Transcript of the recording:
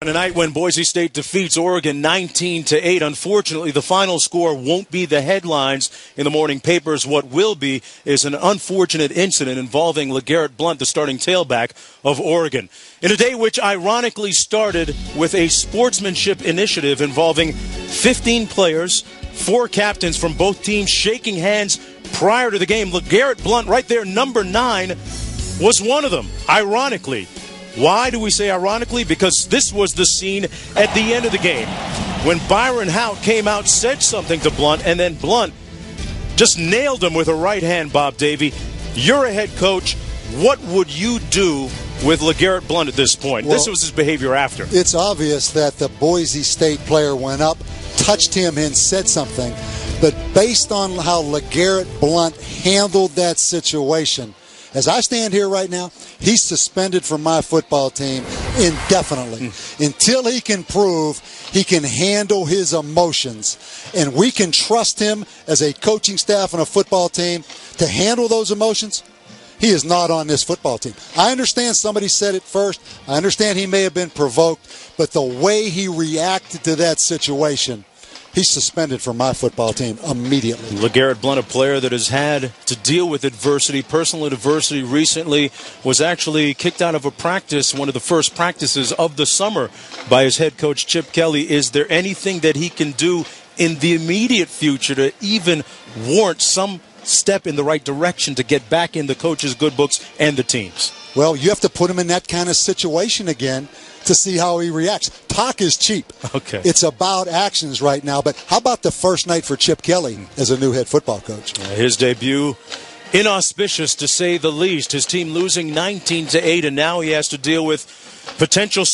Tonight when Boise State defeats Oregon 19-8, unfortunately the final score won't be the headlines in the morning papers. What will be is an unfortunate incident involving LaGarette Blount, the starting tailback of Oregon. In a day which ironically started with a sportsmanship initiative involving 15 players, 4 captains from both teams shaking hands prior to the game. LaGarette Blount, right there, number 9, was one of them, ironically. Why do we say ironically? Because this was the scene at the end of the game when Byron Hout came out, said something to Blount, and then Blount just nailed him with a right hand. Bob Davey, you're a head coach. What would you do with LaGarette Blount at this point? Well, this was his behavior after. It's obvious that the Boise State player went up, touched him, and said something. But based on how LaGarette Blount handled that situation, as I stand here right now, he's suspended from my football team indefinitely until he can prove he can handle his emotions. And we can trust him as a coaching staff and a football team to handle those emotions. He is not on this football team. I understand somebody said it first. I understand he may have been provoked. But the way he reacted to that situation, he's suspended from my football team immediately. LaGarette Blount, a player that has had to deal with adversity, personal adversity recently, was actually kicked out of a practice, one of the first practices of the summer, by his head coach, Chip Kelly. Is there anything that he can do in the immediate future to even warrant some step in the right direction to get back in the coach's good books and the team's? Well, you have to put him in that kind of situation again to see how he reacts. Talk is cheap. Okay. It's about actions right now. But how about the first night for Chip Kelly as a new head football coach? His debut, inauspicious to say the least. His team losing 19-8, and now he has to deal with potential